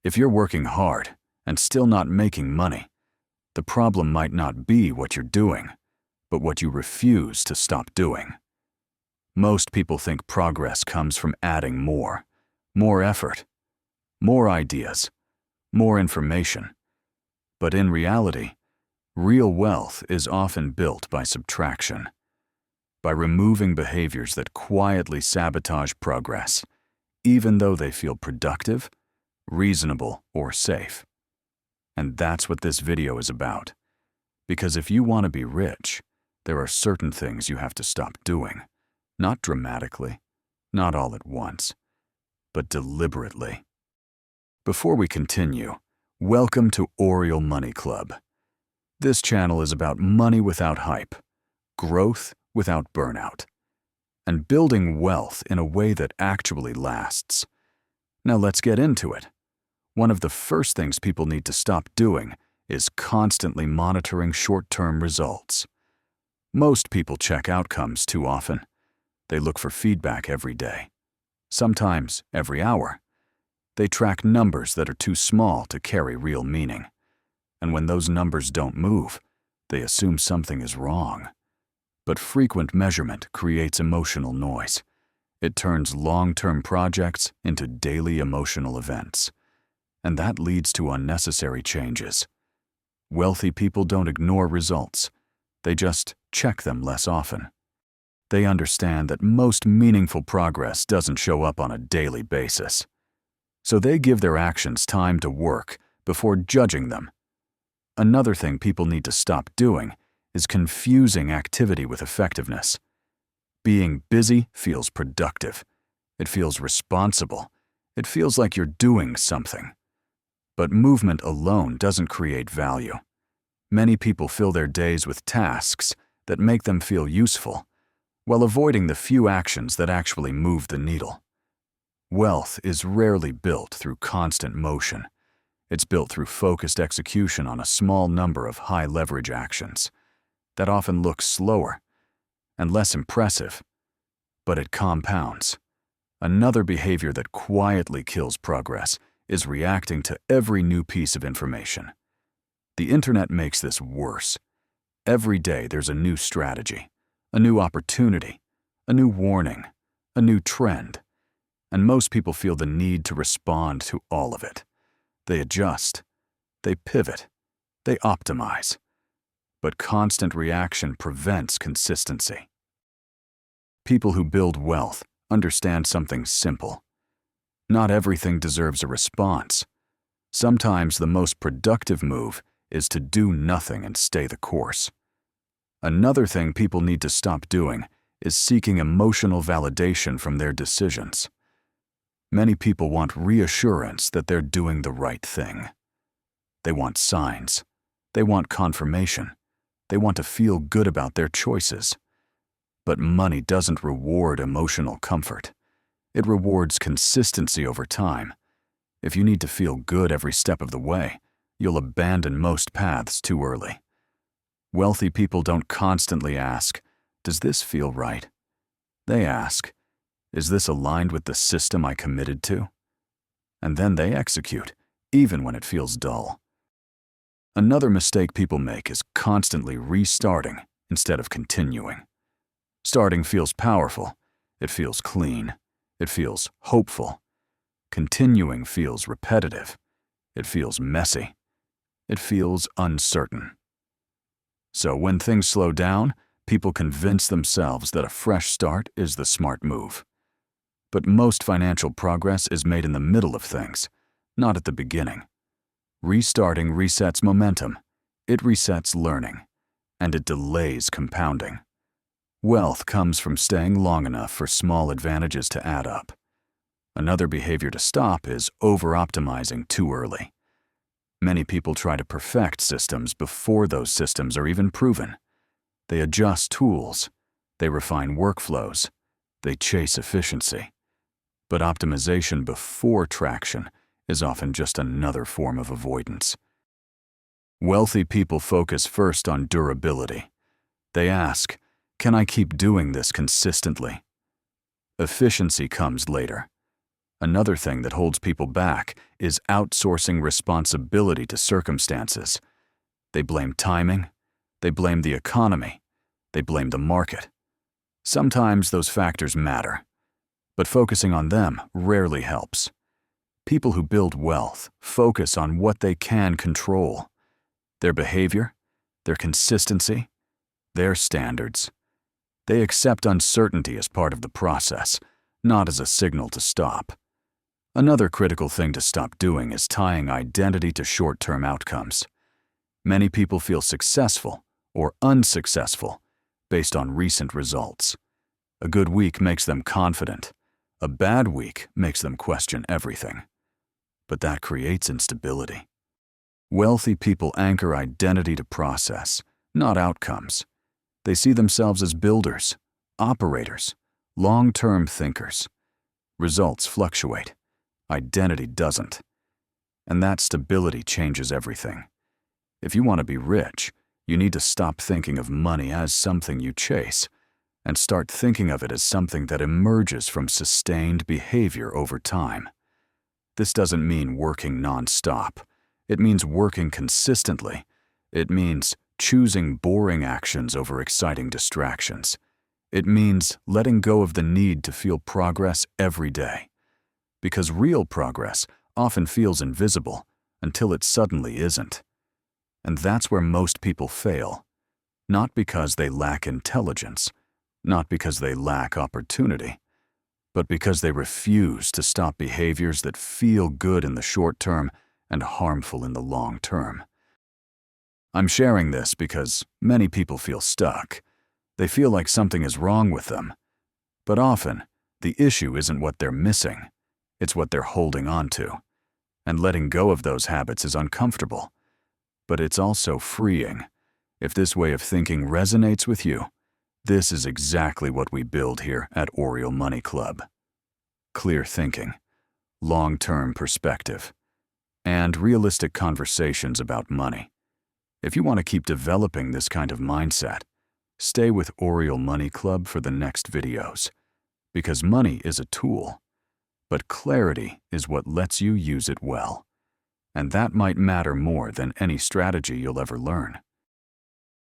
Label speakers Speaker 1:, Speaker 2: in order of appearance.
Speaker 1: If you're working hard and still not making money, the problem might not be what you're doing, but what you refuse to stop doing. Most people think progress comes from adding more effort, more ideas, more information. But in reality, real wealth is often built by subtraction, by removing behaviors that quietly sabotage progress, even though they feel productive, reasonable, or safe. And that's what this video is about. Because if you want to be rich, there are certain things you have to stop doing. Not dramatically, not all at once, but deliberately. Before we continue, welcome to Oriole Money Club. This channel is about money without hype, growth without burnout, and building wealth in a way that actually lasts. Now let's get into it. One of the first things people need to stop doing is constantly monitoring short-term results. Most people check outcomes too often. They look for feedback every day, sometimes every hour. They track numbers that are too small to carry real meaning. And when those numbers don't move, they assume something is wrong. But frequent measurement creates emotional noise. It turns long-term projects into daily emotional events. And that leads to unnecessary changes. Wealthy people don't ignore results. They just check them less often. They understand that most meaningful progress doesn't show up on a daily basis. So they give their actions time to work before judging them. Another thing people need to stop doing is confusing activity with effectiveness. Being busy feels productive. It feels responsible. It feels like you're doing something. But movement alone doesn't create value. Many people fill their days with tasks that make them feel useful, while avoiding the few actions that actually move the needle. Wealth is rarely built through constant motion. It's built through focused execution on a small number of high-leverage actions. That often looks slower and less impressive, but it compounds. Another behavior that quietly kills progress is reacting to every new piece of information. The internet makes this worse. Every day there's a new strategy, a new opportunity, a new warning, a new trend. And most people feel the need to respond to all of it. They adjust, they pivot, they optimize. But constant reaction prevents consistency. People who build wealth understand something simple. Not everything deserves a response. Sometimes the most productive move is to do nothing and stay the course. Another thing people need to stop doing is seeking emotional validation from their decisions. Many people want reassurance that they're doing the right thing. They want signs. They want confirmation. They want to feel good about their choices. But money doesn't reward emotional comfort. It rewards consistency over time. If you need to feel good every step of the way, you'll abandon most paths too early. Wealthy people don't constantly ask, "Does this feel right?" They ask, "Is this aligned with the system I committed to?" And then they execute, even when it feels dull. Another mistake people make is constantly restarting instead of continuing. Starting feels powerful. It feels clean. It feels hopeful. Continuing feels repetitive. It feels messy. It feels uncertain. So when things slow down, people convince themselves that a fresh start is the smart move. But most financial progress is made in the middle of things, not at the beginning. Restarting resets momentum, it resets learning, and it delays compounding. Wealth comes from staying long enough for small advantages to add up. Another behavior to stop is over-optimizing too early. Many people try to perfect systems before those systems are even proven. They adjust tools, they refine workflows, they chase efficiency. But optimization before traction is often just another form of avoidance. Wealthy people focus first on durability. They ask, "Can I keep doing this consistently?" Efficiency comes later. Another thing that holds people back is outsourcing responsibility to circumstances. They blame timing, they blame the economy, they blame the market. Sometimes those factors matter, but focusing on them rarely helps. People who build wealth focus on what they can control: their behavior, their consistency, their standards. They accept uncertainty as part of the process, not as a signal to stop. Another critical thing to stop doing is tying identity to short-term outcomes. Many people feel successful or unsuccessful based on recent results. A good week makes them confident. A bad week makes them question everything. But that creates instability. Wealthy people anchor identity to process, not outcomes. They see themselves as builders, operators, long-term thinkers. Results fluctuate. Identity doesn't. And that stability changes everything. If you want to be rich, you need to stop thinking of money as something you chase and start thinking of it as something that emerges from sustained behavior over time. This doesn't mean working non-stop. It means working consistently. It means choosing boring actions over exciting distractions. It means letting go of the need to feel progress every day. Because real progress often feels invisible until it suddenly isn't. And that's where most people fail. Not because they lack intelligence, not because they lack opportunity, but because they refuse to stop behaviors that feel good in the short term and harmful in the long term. I'm sharing this because many people feel stuck. They feel like something is wrong with them. But often, the issue isn't what they're missing. It's what they're holding on to. And letting go of those habits is uncomfortable. But it's also freeing. If this way of thinking resonates with you, this is exactly what we build here at Oriole Money Club. Clear thinking, long-term perspective, and realistic conversations about money. If you want to keep developing this kind of mindset, stay with Oriole Money Club for the next videos. Because money is a tool, but clarity is what lets you use it well. And that might matter more than any strategy you'll ever learn.